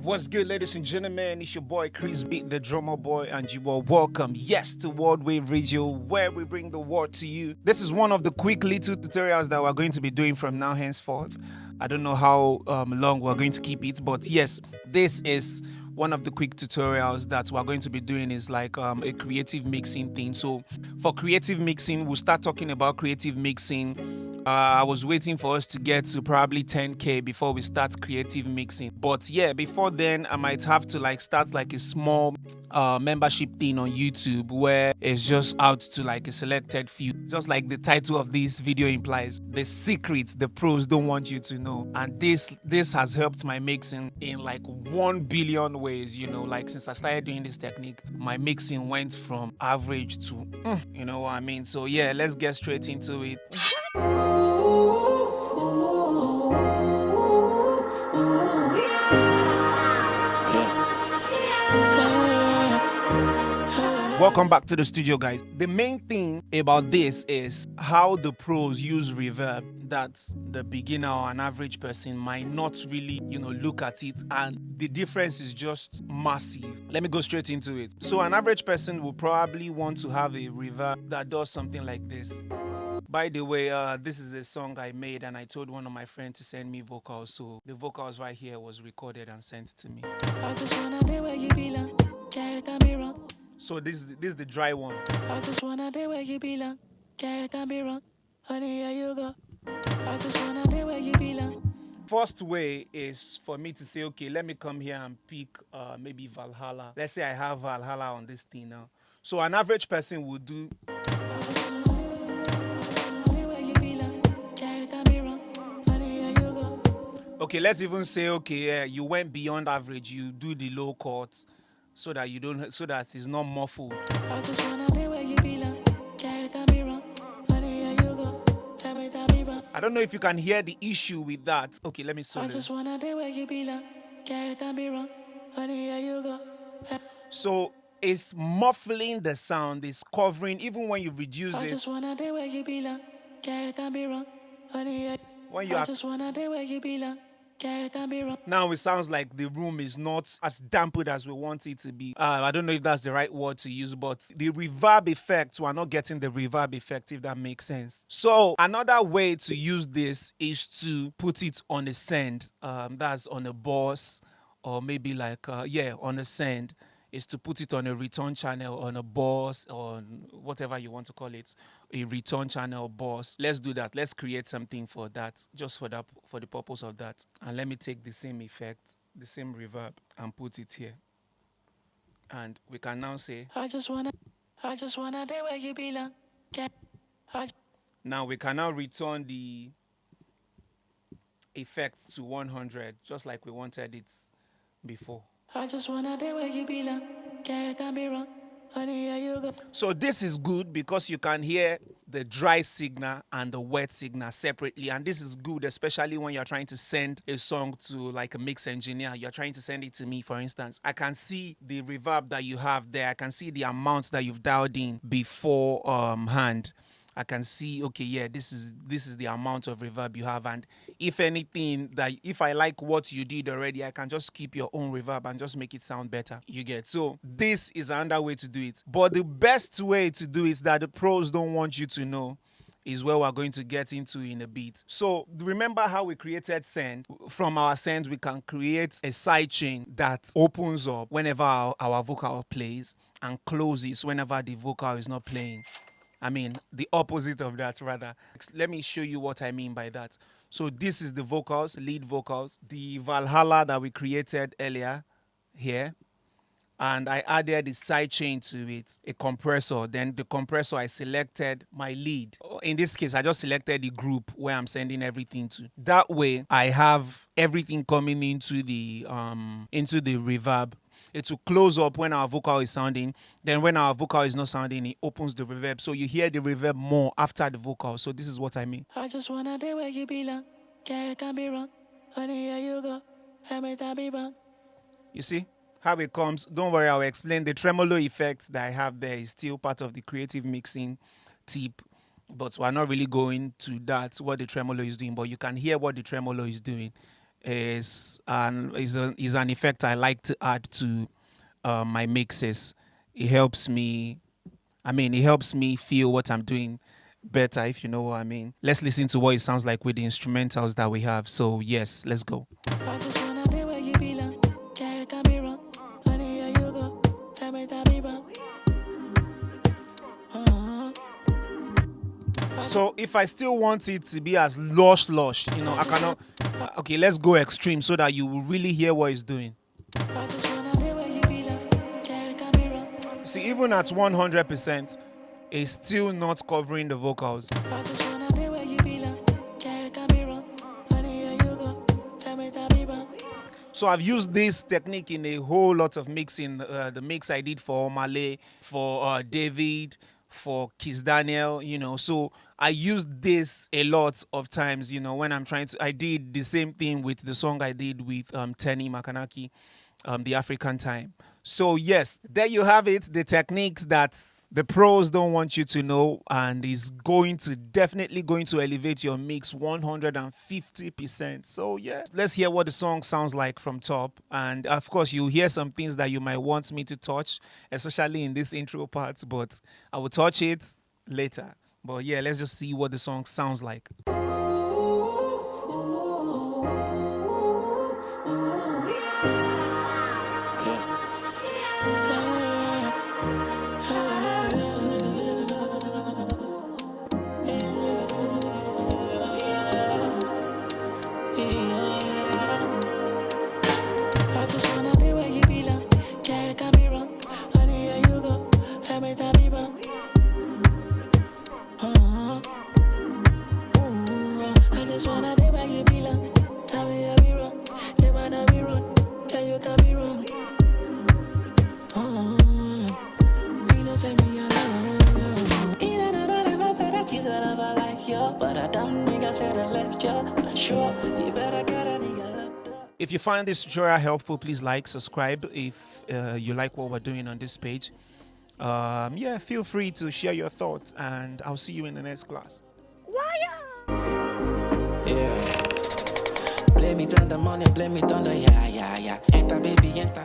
What's good, ladies and gentlemen? It's your boy Krizbeatz, the drummer boy, and you are welcome, yes, to World Wave Radio, where we bring the word to you. This is one of the quick little tutorials that we're going to be doing from now henceforth. I don't know how long we're going to keep it, but yes, this is one of the quick tutorials that we're going to be doing is like a creative mixing thing. So for creative mixing, we'll start talking about creative mixing. I was waiting for us to get to probably 10K before we start creative mixing. But yeah, before then, I might have to like start like a small membership thing on YouTube where it's just out to like a selected few. Just like the title of this video implies, the secrets the pros don't want you to know. And this has helped my mixing in like 1 billion ways, you know, like since I started doing this technique, my mixing went from average to, you know what I mean? So yeah, let's get straight into it. Welcome back to the studio, guys. The main thing about this is how the pros use reverb that the beginner or an average person might not really, look at it, and the difference is just massive. Let me go straight into it. So an average person will probably want to have a reverb that does something like this. By the way, this is a song I made and I told one of my friends to send me vocals. So the vocals right here was recorded and sent to me. I just wanna do where you belong. Can't be wrong. So this is the dry one. I just wanna do where you belong. Can't be wrong. Honey, here you go. I just wanna do where you belong. First way is for me to say, okay, let me come here and pick maybe Valhalla. Let's say I have Valhalla on this thing now. So an average person would do. Okay, let's even say, okay, you went beyond average. You do the low chords so that it's not muffled. I just wanna do where you belong. Can't be wrong. Honey, here you go. I don't know if you can hear the issue with that. Okay, let me solo. I just wanna do where you belong. Can't be wrong. Honey, here you go. So it's muffling the sound, it's covering even when you reduce it. I just wanna do where you belong. Can't be wrong. Honey, when you just wanna do where you belong. Now it sounds like the room is not as dampened as we want it to be. I don't know if that's the right word to use, but the reverb effect, we're not getting the reverb effect, if that makes sense. So another way to use this is to put it on a send. That's on a boss, or maybe like, on a send. Is to put it on a return channel, on a boss, on whatever you want to call it, a return channel boss. Let's do that. Let's create something for that, just for the purpose of that. And let me take the same effect, the same reverb, and put it here. And we can now say, I just wanna do where you belong. Now we can now return the effect to 100, just like we wanted it before. I just wanna do where you belong. Can't be wrong. Honey, here you go. So this is good because you can hear the dry signal and the wet signal separately, and this is good especially when you're trying to send a song to like a mix engineer. You're trying to send it to me, for instance. I can see the reverb that you have there. I can see the amounts that you've dialed in beforehand. I can see, okay, yeah, this is the amount of reverb you have, and if anything, that if I like what you did already, I can just keep your own reverb and just make it sound better. You get? So this is another way to do it. But the best way to do it that the pros don't want you to know is where we're going to get into in a bit. So remember how we created send? From our send, we can create a sidechain that opens up whenever our vocal plays and closes whenever the vocal is not playing. I mean, the opposite of that, rather. Let me show you what I mean by that. So this is the vocals, lead vocals, the Valhalla that we created earlier here. And I added the sidechain to it, a compressor. Then the compressor, I selected my lead. In this case, I just selected the group where I'm sending everything to. That way, I have everything coming into the reverb. It will close up when our vocal is sounding. Then when our vocal is not sounding, it opens the reverb. So you hear the reverb more after the vocal. So this is what I mean. I just wanna do where you belong. Can't be wrong. Honey, here you go. Be wrong. You see how it comes? Don't worry, I'll explain. The tremolo effect that I have there is still part of the creative mixing tip. But we're not really going to that, what the tremolo is doing. But you can hear what the tremolo is doing. is an effect I like to add to my mixes. It helps me. It helps me feel what I'm doing better, if you know what I mean. Let's listen to what it sounds like with the instrumentals that we have. So yes, let's go. So if I still want it to be as lush, I cannot. Okay, let's go extreme so that you will really hear what it's doing. See, even at 100%, it's still not covering the vocals. So I've used this technique in a whole lot of mixing. The mix I did for Omale, for David, for Kiss Daniel, So I used this a lot of times, when I'm trying to. I did the same thing with the song I did with Tenny Makanaki, The African Time. So yes, there you have it, the techniques that the pros don't want you to know, and is definitely going to elevate your mix 150%. So yeah, let's hear what the song sounds like from top. And of course, you'll hear some things that you might want me to touch, especially in this intro part, but I will touch it later. But yeah, let's just see what the song sounds like. If you find this tutorial helpful, please like, subscribe if you like what we're doing on this page. Yeah, feel free to share your thoughts, and I'll see you in the next class. Yeah. Blame it on the money, blame it on the yeah. Enter baby, enter.